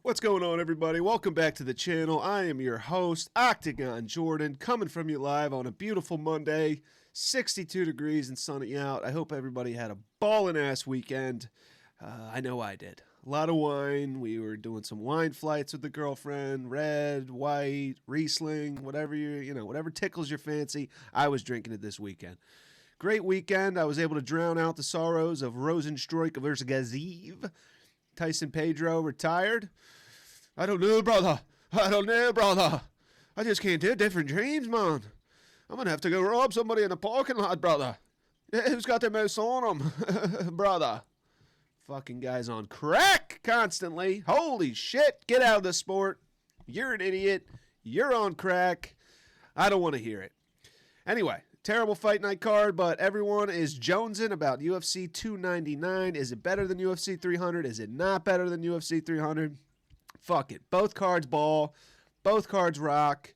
What's going on, everybody? Welcome back to the channel. I am your host, Octagon Jordan, coming from you live on a beautiful Monday, 62 degrees and sunny out. I hope everybody had a ballin'-ass weekend. I know I did. A lot of wine. We were doing some wine flights with the girlfriend. Red, white, Riesling, whatever whatever tickles your fancy. I was drinking it this weekend. Great weekend. I was able to drown out the sorrows of Rosenstruik versus Gaziv. Tyson Pedro retired. I don't know, brother. I just can't do different dreams, man. I'm going to have to go rob somebody in a parking lot, brother. Who's got their mouse on them? Brother. Fucking guy's on crack constantly. Holy shit. Get out of the sport. You're an idiot. You're on crack. I don't want to hear it. Anyway. Terrible fight night card, but everyone is jonesing about UFC 299. Is it better than UFC 300? Is it not better than UFC 300? Fuck it. Both cards ball. Both cards rock.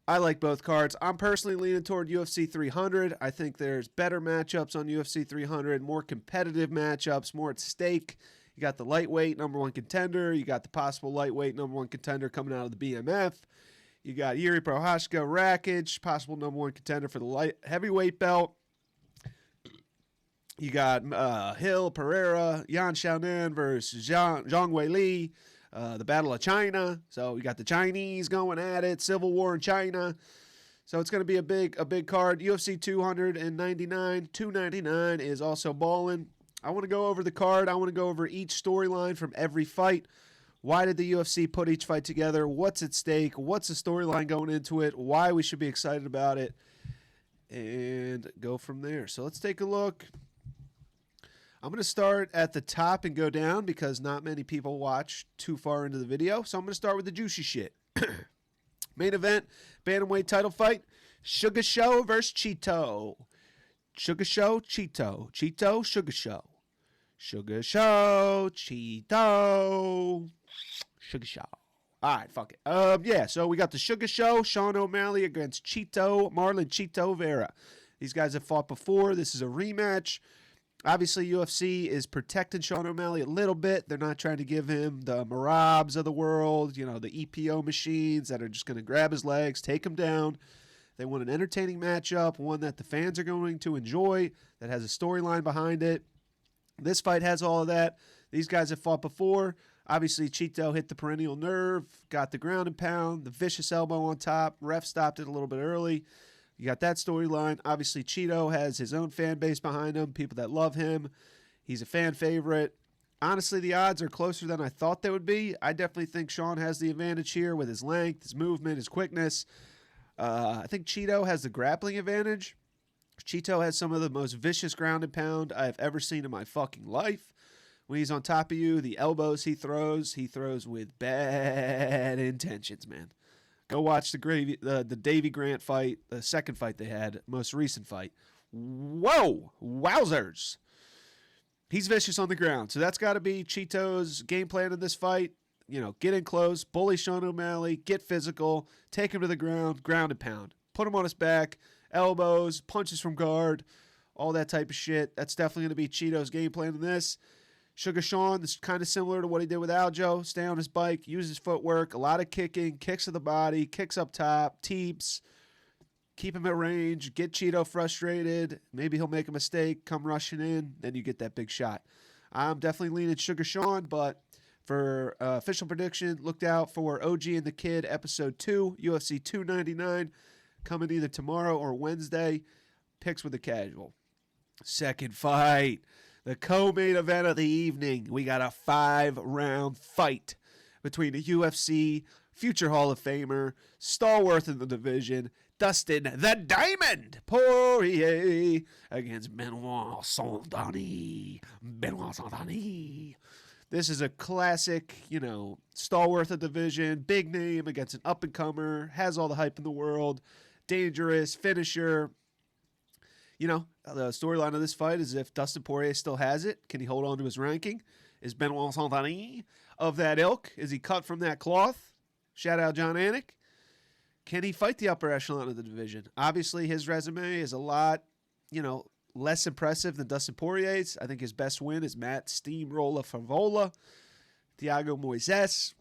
I like both cards. I'm personally leaning toward UFC 300. I think there's better matchups on UFC 300, more competitive matchups, more at stake. You got the lightweight number one contender. You got the possible lightweight number one contender coming out of the BMF. You got Yuri Prochazka, Rakic, possible number one contender for the light heavyweight belt. You got Hill, Pereira, Yan Xiaonan versus Zhang Weili, the Battle of China. So you got the Chinese going at it, civil war in China. So it's going to be a big card. UFC 299, 299 is also balling. I want to go over the card. I want to go over each storyline from every fight. Why did the UFC put each fight together? What's at stake? What's the storyline going into it? Why we should be excited about it? And go from there. So let's take a look. I'm going to start at the top and go down because not many people watch too far into the video. So I'm going to start with the juicy shit. Main event, bantamweight title fight. Sugar Show versus Cheeto. Sugar Show, Cheeto. Cheeto, Sugar Show. Sugar Show, Cheeto. Sugar Show. All right, fuck it. Yeah, so we got the Sugar Show, Sean O'Malley against Marlon Cheeto Vera. These guys have fought before. This is a rematch. Obviously, UFC is protecting Sean O'Malley a little bit. They're not trying to give him the Marabs of the world, the EPO machines that are just going to grab his legs, take him down. They want an entertaining matchup, one that the fans are going to enjoy, that has a storyline behind it. This fight has all of that. These guys have fought before. Obviously, Cheeto hit the perennial nerve, got the ground and pound, the vicious elbow on top. Ref stopped it a little bit early. You got that storyline. Obviously, Cheeto has his own fan base behind him, people that love him. He's a fan favorite. Honestly, the odds are closer than I thought they would be. I definitely think Sean has the advantage here with his length, his movement, his quickness. I think Cheeto has the grappling advantage. Cheeto has some of the most vicious ground and pound I've ever seen in my fucking life. When he's on top of you, the elbows he throws with bad intentions, man. Go watch the Davey Grant fight, the second fight they had, most recent fight. Whoa, wowzers. He's vicious on the ground, so that's got to be Cheeto's game plan in this fight. Get in close, bully Sean O'Malley, get physical, take him to the ground and pound. Put him on his back, elbows, punches from guard, all that type of shit. That's definitely going to be Cheeto's game plan in this. Sugar Sean, this is kind of similar to what he did with Aljo. Stay on his bike, use his footwork, a lot of kicking, kicks to the body, kicks up top, teeps, keep him at range, get Cheeto frustrated. Maybe he'll make a mistake, come rushing in, then you get that big shot. I'm definitely leaning Sugar Sean, but for official prediction, look out for OG and the Kid episode 2, UFC 299, coming either tomorrow or Wednesday. Picks with the casual. Second fight. The co-main event of the evening. We got a 5-round fight between the UFC future Hall of Famer, stalwart in the division, Dustin the Diamond Poirier against Benoit Saint-Denis. This is a classic, stalwart of the division, big name against an up-and-comer, has all the hype in the world, dangerous, finisher. The storyline of this fight is if Dustin Poirier still has it, can he hold on to his ranking? Is Benoit Saint-Denis of that ilk? Is he cut from that cloth? Shout out John Anik. Can he fight the upper echelon of the division? Obviously, his resume is a lot, less impressive than Dustin Poirier's. I think his best win is Matt Steamroller Favola. Thiago Moises.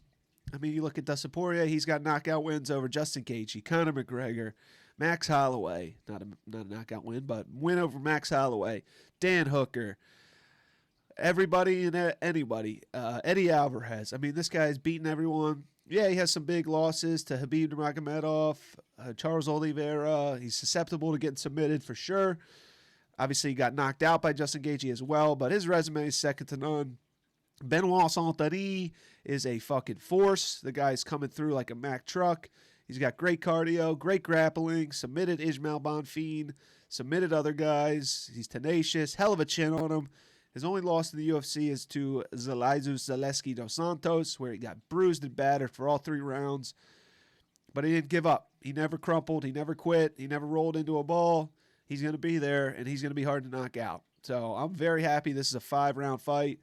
I mean, you look at Dustin Poirier, he's got knockout wins over Justin Gaethje, Conor McGregor, Max Holloway. Not a knockout win, but win over Max Holloway, Dan Hooker, everybody and anybody. Eddie Alvarez. I mean, this guy's beaten everyone. Yeah, he has some big losses to Khabib Nurmagomedov, Charles Oliveira. He's susceptible to getting submitted for sure. Obviously, he got knocked out by Justin Gaethje as well, but his resume is second to none. Benoit Saint-Denis is a fucking force. The guy's coming through like a Mack truck. He's got great cardio, great grappling, submitted Ismail Bonfim, submitted other guys. He's tenacious, hell of a chin on him. His only loss in the UFC is to Zalesus Zaleski dos Santos, where he got bruised and battered for all 3 rounds. But he didn't give up. He never crumpled. He never quit. He never rolled into a ball. He's going to be there, and he's going to be hard to knock out. So I'm very happy this is a 5-round fight.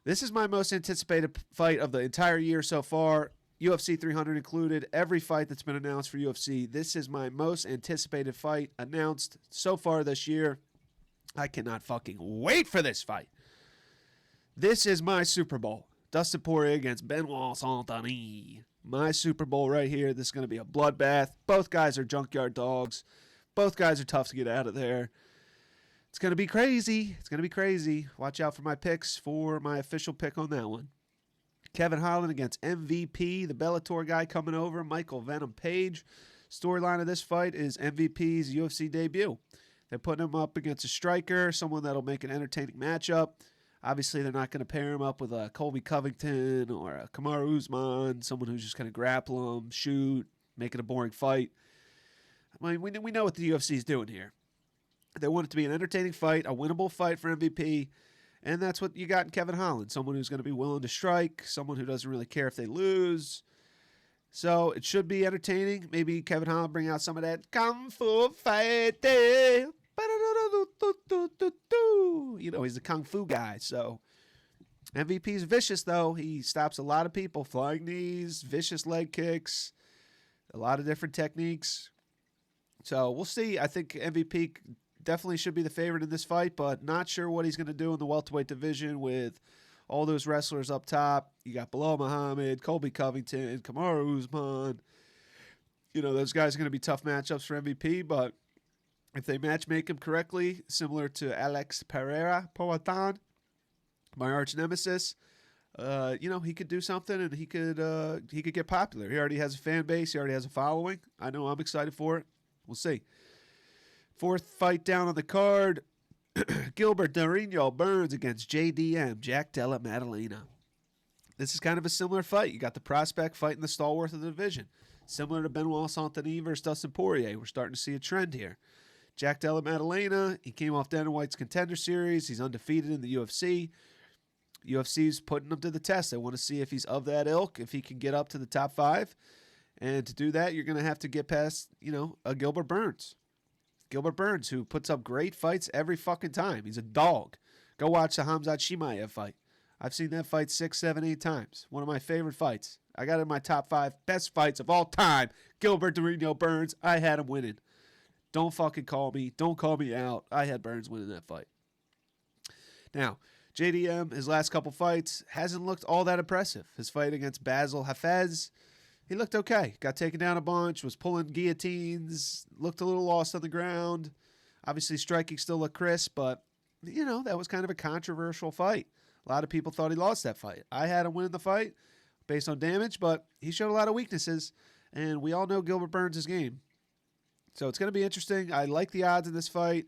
This is my most anticipated fight of the entire year so far, UFC 300 included. Every fight that's been announced for UFC, this is my most anticipated fight announced so far this year. I cannot fucking wait for this fight. This is my Super Bowl. Dustin Poirier against Benoit Saint-Denis. My Super Bowl right here. This is going to be a bloodbath. Both guys are junkyard dogs. Both guys are tough to get out of there. It's going to be crazy. It's going to be crazy. Watch out for my picks for my official pick on that one. Kevin Holland against MVP, the Bellator guy coming over, Michael Venom Page. Storyline of this fight is MVP's UFC debut. They're putting him up against a striker, someone that'll make an entertaining matchup. Obviously, they're not going to pair him up with a Colby Covington or a Kamaru Usman, someone who's just going to grapple him, shoot, make it a boring fight. I mean, we know what the UFC is doing here. They want it to be an entertaining fight, a winnable fight for MVP, and that's what you got in Kevin Holland, someone who's going to be willing to strike, someone who doesn't really care if they lose. So it should be entertaining. Maybe Kevin Holland bring out some of that Kung Fu fighting. You know, he's a Kung Fu guy, so MVP's vicious, though. He stops a lot of people, flying knees, vicious leg kicks, a lot of different techniques. So we'll see. I think MVP definitely should be the favorite in this fight, but not sure what he's going to do in the welterweight division with all those wrestlers up top. You got Bilal Muhammad, Colby Covington, Kamaru Usman. You know, those guys are going to be tough matchups for MVP, but if they match make him correctly, similar to Alex Pereira Poatan, my arch nemesis, you know, he could do something and he could get popular. He already has a fan base. He already has a following. I know I'm excited for it. We'll see. Fourth fight down on the card, Gilbert Durinho Burns against JDM, Jack Della Maddalena. This is kind of a similar fight. You got the prospect fighting the stalwart of the division. Similar to Benoit Saint-Denis versus Dustin Poirier. We're starting to see a trend here. Jack Della Maddalena, he came off Dana White's Contender Series. He's undefeated in the UFC. UFC's putting him to the test. They want to see if he's of that ilk, if he can get up to the top 5. And to do that, you're going to have to get past, you know, a Gilbert Burns. Gilbert Burns, who puts up great fights every fucking time. He's a dog. Go watch the Khamzat Chimaev fight. I've seen that fight 6, 7, 8 times. One of my favorite fights. I got it in my top 5 best fights of all time. Gilbert Durinho Burns. I had him winning. Don't fucking call me. Don't call me out. I had Burns winning that fight. Now, JDM, his last couple fights, hasn't looked all that impressive. His fight against Basil Hafez, he looked okay. Got taken down a bunch, was pulling guillotines, looked a little lost on the ground. Obviously, striking still looked crisp, but, you know, that was kind of a controversial fight. A lot of people thought he lost that fight. I had him winning the fight based on damage, but he showed a lot of weaknesses, and we all know Gilbert Burns' game. So it's going to be interesting. I like the odds in this fight.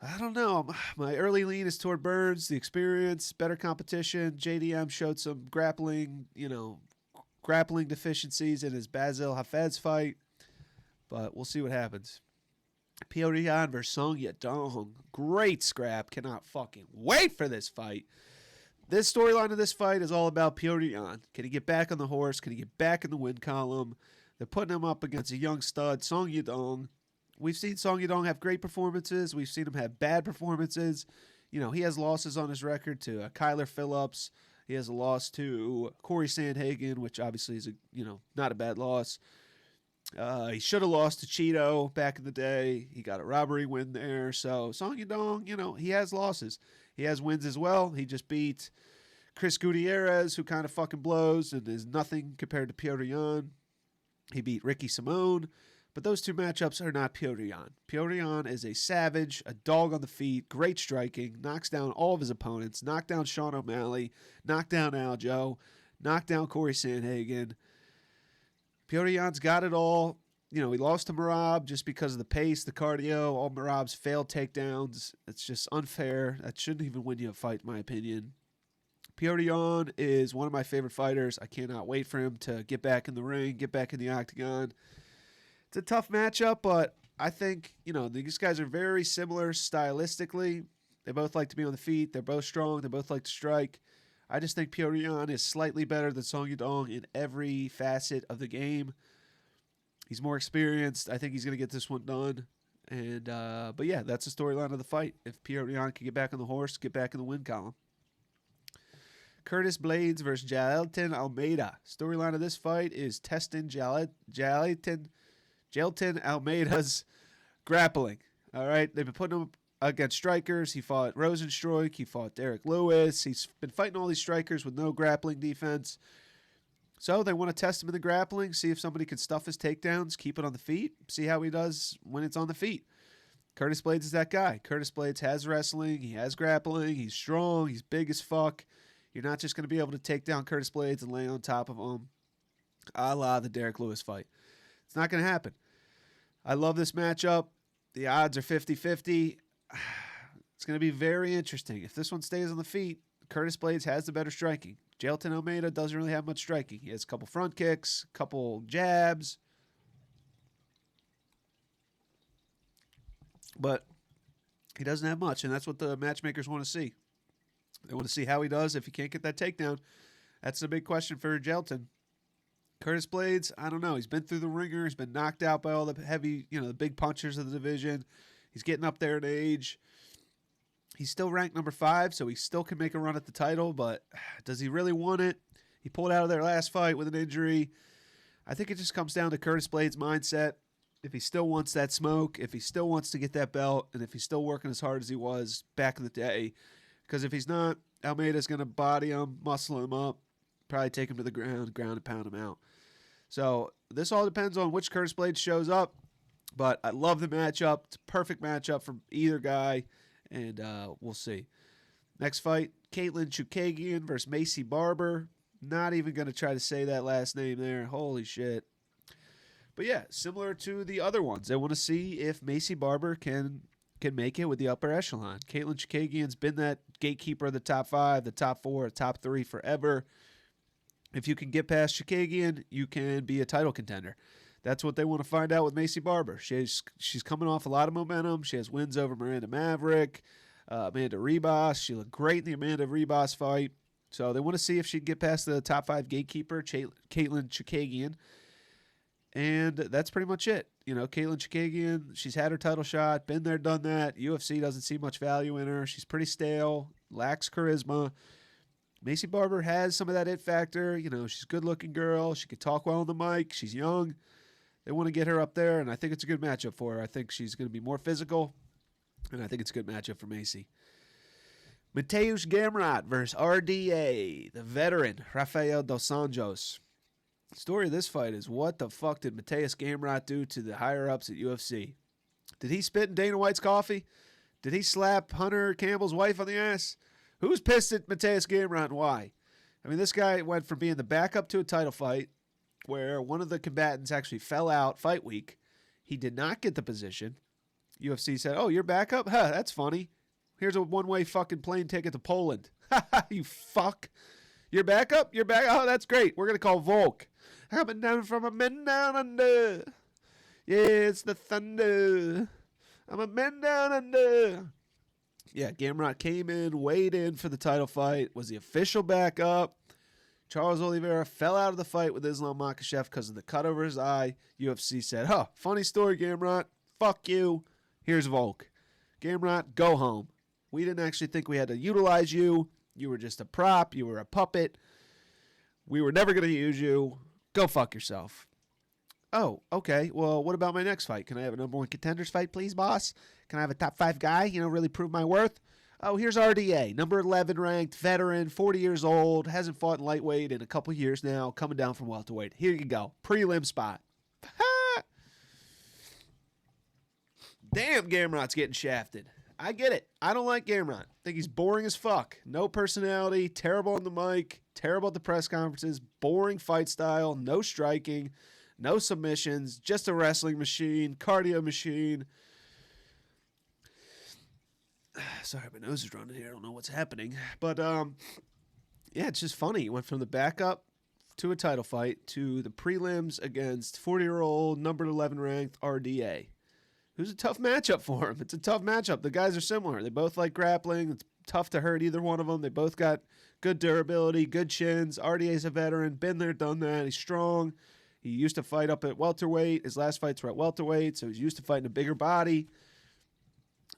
I don't know. My early lean is toward Burns, the experience, better competition. JDM showed some grappling deficiencies in his Basil Hafez fight, but we'll see what happens. Petr Yan versus Song Yadong. Great scrap. Cannot fucking wait for this fight. This storyline of this fight is all about Petr Yan. Can he get back on the horse? Can he get back in the win column? They're putting him up against a young stud, Song Yadong. We've seen Song Yadong have great performances. We've seen him have bad performances. You know, he has losses on his record to Kyler Phillips. He has a loss to Corey Sandhagen, which obviously is not a bad loss. He should have lost to Cheeto back in the day. He got a robbery win there. So Song Yadong, he has losses. He has wins as well. He just beat Chris Gutierrez, who kind of fucking blows and is nothing compared to Petr Yan. He beat Ricky Simone. But those two matchups are not Petr Yan. Petr Yan is a savage, a dog on the feet, great striking, knocks down all of his opponents, knocked down Sean O'Malley, knocked down Aljo, knocked down Corey Sandhagen. Petr Yan's got it all. He lost to Merab just because of the pace, the cardio, all Merab's failed takedowns. It's just unfair. That shouldn't even win you a fight, in my opinion. Petr Yan is one of my favorite fighters. I cannot wait for him to get back in the ring, get back in the octagon. It's a tough matchup, but I think, these guys are very similar stylistically. They both like to be on the feet. They're both strong. They both like to strike. I just think Petr Yan is slightly better than Song Yadong in every facet of the game. He's more experienced. I think he's going to get this one done. But yeah, that's the storyline of the fight. If Petr Yan can get back on the horse, get back in the win column. Curtis Blades versus Jailton Almeida. Storyline of this fight is testing Jailton Almeida's grappling. All right, they've been putting him against strikers. He fought Rosenstruik. He fought Derek Lewis. He's been fighting all these strikers with no grappling defense. So they want to test him in the grappling, see if somebody can stuff his takedowns, keep it on the feet, see how he does when it's on the feet. Curtis Blades is that guy. Curtis Blades has wrestling. He has grappling. He's strong. He's big as fuck. You're not just going to be able to take down Curtis Blades and lay on top of him, a la the Derek Lewis fight. It's not going to happen. I love this matchup. The odds are 50-50. It's going to be very interesting. If this one stays on the feet, Curtis Blades has the better striking. Jailton Almeida doesn't really have much striking. He has a couple front kicks, a couple jabs. But he doesn't have much, and that's what the matchmakers want to see. They want to see how he does if he can't get that takedown. That's the big question for Jailton. Curtis Blades, I don't know. He's been through the ringer. He's been knocked out by all the heavy, the big punchers of the division. He's getting up there in age. He's still ranked number 5, so he still can make a run at the title, but does he really want it? He pulled out of their last fight with an injury. I think it just comes down to Curtis Blades' mindset. If he still wants that smoke, if he still wants to get that belt, and if he's still working as hard as he was back in the day. Because if he's not, Almeida's going to body him, muscle him up, probably take him to the ground and pound him out. So this all depends on which Curtis Blades shows up, but I love the matchup. It's a perfect matchup for either guy. And we'll see. Next fight, Caitlin Chukagian versus Macy Barber. Not even going to try to say that last name there. Holy shit. But yeah, similar to the other ones. They want to see if Macy Barber can make it with the upper echelon. Caitlin Chukagian's been that gatekeeper of the top 5, the top 4, the top 3 forever. If you can get past Chukagian, you can be a title contender. That's what they want to find out with Macy Barber. She's coming off a lot of momentum. She has wins over Miranda Maverick, Amanda Ribas. She looked great in the Amanda Ribas fight. So they want to see if she can get past the top 5 gatekeeper, Caitlin Chukagian. And that's pretty much it. Caitlin Chukagian, she's had her title shot, been there, done that. UFC doesn't see much value in her. She's pretty stale, lacks charisma. Macy Barber has some of that it factor. She's a good-looking girl. She can talk well on the mic. She's young. They want to get her up there, and I think it's a good matchup for her. I think she's going to be more physical, and I think it's a good matchup for Macy. Mateusz Gamrot versus RDA, the veteran, Rafael Dos Anjos. The story of this fight is, what the fuck did Mateusz Gamrot do to the higher-ups at UFC? Did he spit in Dana White's coffee? Did he slap Hunter Campbell's wife on the ass? Who's pissed at Mateusz Gamrot and why? I mean, this guy went from being the backup to a title fight where one of the combatants actually fell out fight week. He did not get the position. UFC said, "Oh, you're backup? Huh, that's funny. Here's a one-way fucking plane ticket to Poland." You fuck. You're backup? You're back? Oh, that's great. We're going to call Volk. Coming down from a man down under. Yeah, it's the thunder. I'm a man down under. Yeah, Gamrot came in, weighed in for the title fight, was the official backup. Charles Oliveira fell out of the fight with Islam Makhachev because of the cut over his eye. UFC said, funny story, Gamrot. Fuck you. Here's Volk. Gamrot, go home. We didn't actually think we had to utilize you. You were just a prop. You were a puppet. We were never going to use you. Go fuck yourself. Oh, okay. Well, what about my next fight? Can I have a number 1 contenders fight, please, boss? Can I have a top 5 guy, really prove my worth? Oh, here's RDA, number 11 ranked, veteran, 40 years old, hasn't fought in lightweight in a couple years now, coming down from welterweight. Here you go, prelim spot. Damn, Gamrot's getting shafted. I get it. I don't like Gamrot. I think he's boring as fuck. No personality, terrible on the mic, terrible at the press conferences, boring fight style, no striking, no submissions, just a wrestling machine, cardio machine. Sorry, my nose is running here. I don't know what's happening. But, yeah, it's just funny. He went from the backup to a title fight to the prelims against 40-year-old, number 11 ranked RDA. Who's a tough matchup for him. It's a tough matchup. The guys are similar. They both like grappling. It's tough to hurt either one of them. They both got good durability, good chins. RDA's a veteran. Been there, done that. He's strong. He used to fight up at welterweight. His last fights were at welterweight, so he's used to fighting a bigger body.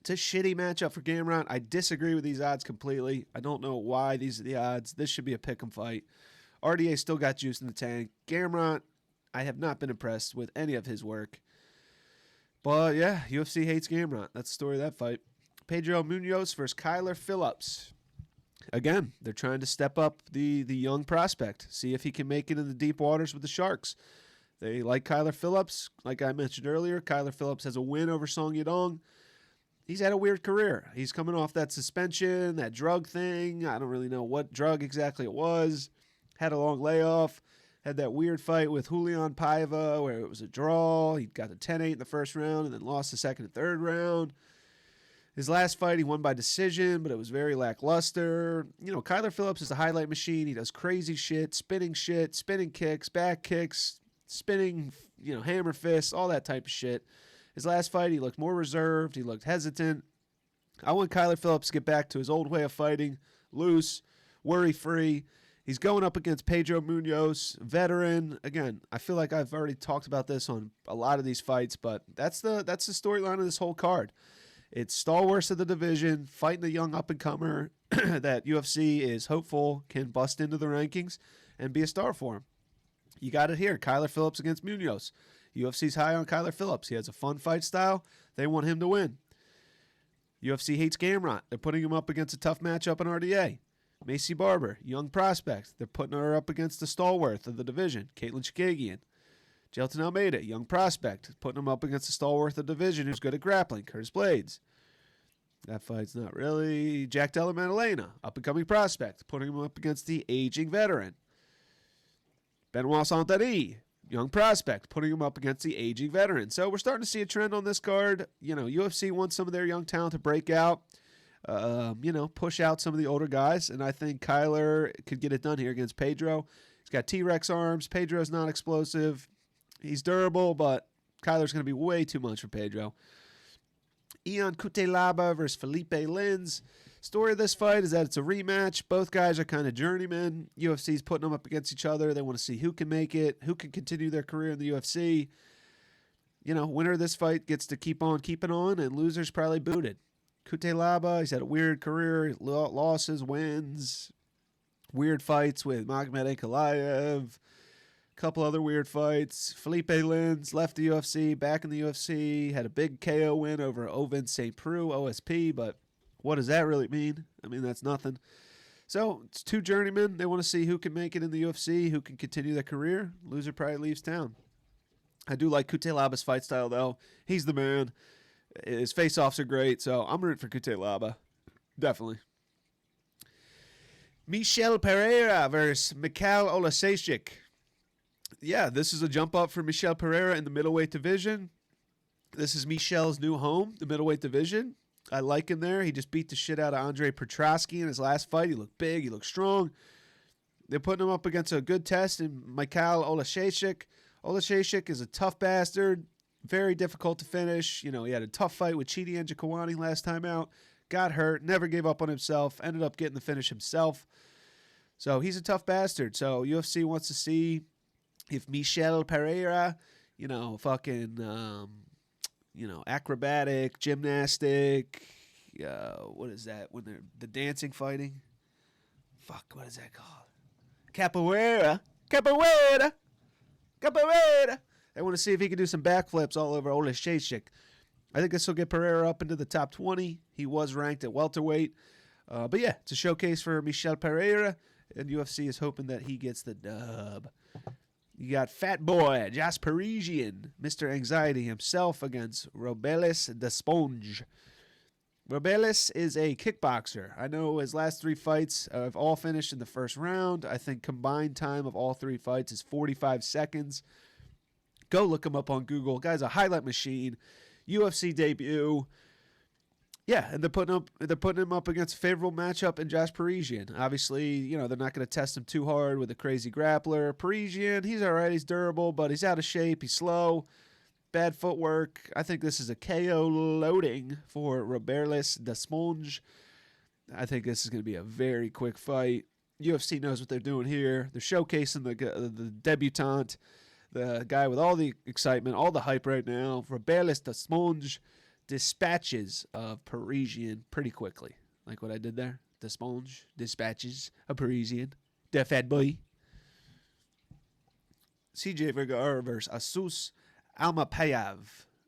It's a shitty matchup for Gamrot. I disagree with these odds completely. I don't know why these are the odds. This should be a pick'em fight. RDA still got juice in the tank. Gamrot, I have not been impressed with any of his work. But, yeah, UFC hates Gamrot. That's the story of that fight. Pedro Munoz versus Kyler Phillips. Again, they're trying to step up the young prospect, see if he can make it in the deep waters with the Sharks. They like Kyler Phillips. Like I mentioned earlier, Kyler Phillips has a win over Song Yadong. He's had a weird career. He's coming off that suspension, that drug thing. I don't really know what drug exactly it was. Had a long layoff. Had that weird fight with Julian Paiva where it was a draw. He got a 10-8 in the first round and then lost the second and third round. His last fight, he won by decision, but it was very lackluster. You know, Kyler Phillips is a highlight machine. He does crazy shit, spinning kicks, back kicks, spinning, hammer fists, all that type of shit. His last fight, he looked more reserved. He looked hesitant. I want Kyler Phillips to get back to his old way of fighting, loose, worry-free. He's going up against Pedro Munoz, veteran. Again, I feel like I've already talked about this on a lot of these fights, but that's the storyline of this whole card. It's stalwarts of the division, fighting the young up-and-comer that UFC is hopeful can bust into the rankings and be a star for him. You got it here, Kyler Phillips against Munoz. UFC's high on Kyler Phillips. He has a fun fight style. They want him to win. UFC hates Gamrot. They're putting him up against a tough matchup in RDA. Macy Barber, young prospect. They're putting her up against the stalwart of the division, Caitlin Chikagian. Jelton Almeida, young prospect, putting him up against the stalwart of the division who's good at grappling, Curtis Blades. That fight's not really. Jack Della Maddalena, up-and-coming prospect, putting him up against the aging veteran. Benoit Saint-Denis, young prospect, putting him up against the aging veteran. So we're starting to see a trend on this card. UFC wants some of their young talent to break out. Push out some of the older guys, and I think Kyler could get it done here against Pedro. He's got T-Rex arms. Pedro's not explosive. He's durable, but Kyler's going to be way too much for Pedro. Ion Cutelaba versus Felipe Lins. Story of this fight is that it's a rematch. Both guys are kind of journeymen. UFC's putting them up against each other. They want to see who can make it, who can continue their career in the UFC. Winner of this fight gets to keep on keeping on, and loser's probably booted. Cutelaba, he's had a weird career, losses, wins, weird fights with Magomed Ankalaev, a couple other weird fights. Felipe Lins left the UFC, back in the UFC, had a big KO win over Ovince St. Preux, OSP, but what does that really mean? I mean, that's nothing. So it's two journeymen. They want to see who can make it in the UFC, who can continue their career. Loser probably leaves town. I do like Cutelaba's fight style, though. He's the man. His face-offs are great, so I'm rooting for Cutelaba. Definitely. Michel Pereira versus Mikhail Olasejczyk. Yeah, this is a jump up for Michel Pereira in the middleweight division. This is Michel's new home, the middleweight division. I like him there. He just beat the shit out of Andre Petrosky in his last fight. He looked big. He looked strong. They're putting him up against a good test in Mikhail Olasejczyk. Olasejczyk is a tough bastard. Very difficult to finish. He had a tough fight with Chidi Njokuani last time out. Got hurt. Never gave up on himself. Ended up getting the finish himself. So he's a tough bastard. So UFC wants to see if Michel Pereira, acrobatic, gymnastic, what is that? When they're the dancing fighting? Fuck, what is that called? Capoeira. They want to see if he can do some backflips all over Olasejczyk. I think this will get Pereira up into the top 20. He was ranked at welterweight. But yeah, it's a showcase for Michel Pereira, and UFC is hoping that he gets the dub. You got Fat Boy, Jas Parisian, Mr. Anxiety himself against Robelis the Sponge. Robelis is a kickboxer. I know his last 3 fights have all finished in the first round. I think combined time of all 3 fights is 45 seconds. Go look him up on Google. Guy's a highlight machine. UFC debut. Yeah, and they're putting him up against a favorable matchup in Jas Parisian. Obviously, they're not going to test him too hard with a crazy grappler. Parisian, he's all right. He's durable, but he's out of shape. He's slow. Bad footwork. I think this is a KO loading for Robelis the Sponge. I think this is going to be a very quick fight. UFC knows what they're doing here. They're showcasing the debutant, the guy with all the excitement, all the hype right now. Robelis the Sponge dispatches of Parisian pretty quickly. Like what I did there. The Sponge dispatches a Parisian. The Fat Boy. CJ Vergara versus Asus Almapayev.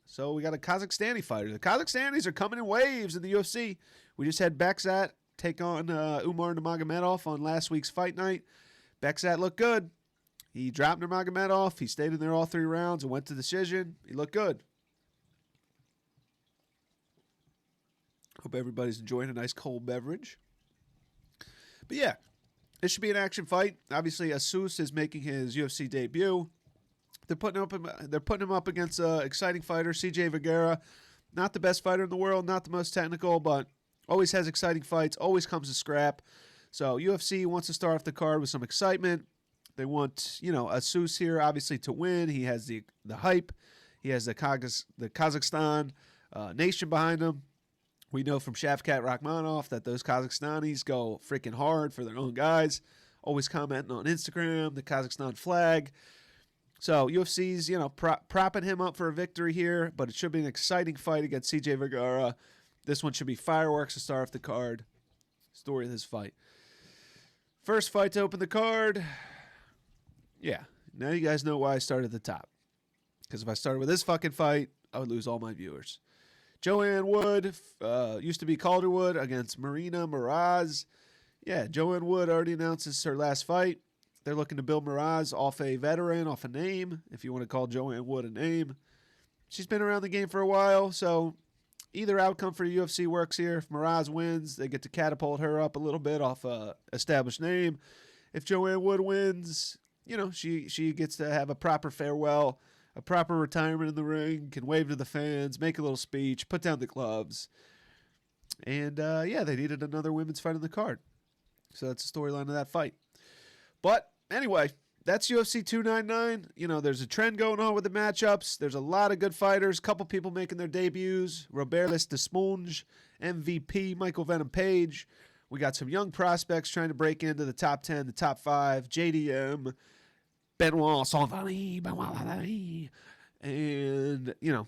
So we got a Kazakhstani fighter. The Kazakhstanis are coming in waves in the UFC. We just had Bekzat take on Umar Nurmagomedov on last week's fight night. Bekzat looked good. He dropped Nurmagomedov. He stayed in there all 3 rounds and went to decision. He looked good. Hope everybody's enjoying a nice cold beverage. But yeah, this should be an action fight. Obviously, Asus is making his UFC debut. They're putting him up against an exciting fighter, CJ Vergara. Not the best fighter in the world, not the most technical, but always has exciting fights, always comes to scrap. So UFC wants to start off the card with some excitement. They want, Asus here obviously to win. He has the hype. He has the Kazakhstan nation behind him. We know from Shavkat Rakhmonov that those Kazakhstanis go freaking hard for their own guys. Always commenting on Instagram, the Kazakhstan flag. So UFC's, propping him up for a victory here, but it should be an exciting fight against CJ Vergara. This one should be fireworks to start off the card. Story of this fight. First fight to open the card. Yeah, now you guys know why I started at the top. Because if I started with this fucking fight, I would lose all my viewers. Joanne Wood, used to be Calderwood, against Marina Miraz. Yeah, Joanne Wood already announces her last fight. They're looking to build Miraz off a veteran, off a name, if you want to call Joanne Wood a name. She's been around the game for a while, so either outcome for UFC works here. If Miraz wins, they get to catapult her up a little bit off a established name. If Joanne Wood wins, she gets to have a proper farewell, a proper retirement in the ring, can wave to the fans, make a little speech, put down the gloves. And, they needed another women's fight on the card. So that's the storyline of that fight. But anyway, that's UFC 299. There's a trend going on with the matchups. There's a lot of good fighters, couple people making their debuts. Robelis the Sponge, MVP, Michael Venom Page. We got some young prospects trying to break into the top 10, the top 5. JDM, Benoit Saint-Denis, and, a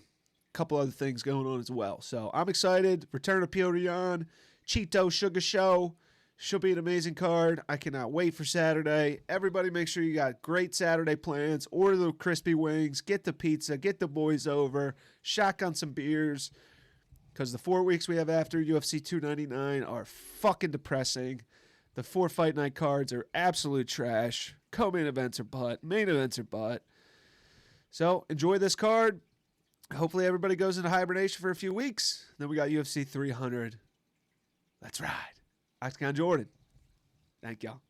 couple other things going on as well. So I'm excited. Return of Piotr Yan, Cheeto Sugar Show. Should be an amazing card. I cannot wait for Saturday. Everybody make sure you got great Saturday plans. Order the crispy wings. Get the pizza. Get the boys over. Shotgun some beers. Because the 4 weeks we have after UFC 299 are fucking depressing. The 4 fight night cards are absolute trash. Co-main events are butt. Main events are butt. So enjoy this card. Hopefully everybody goes into hibernation for a few weeks. Then we got UFC 300. Let's ride. Octagon Jordan. Thank y'all.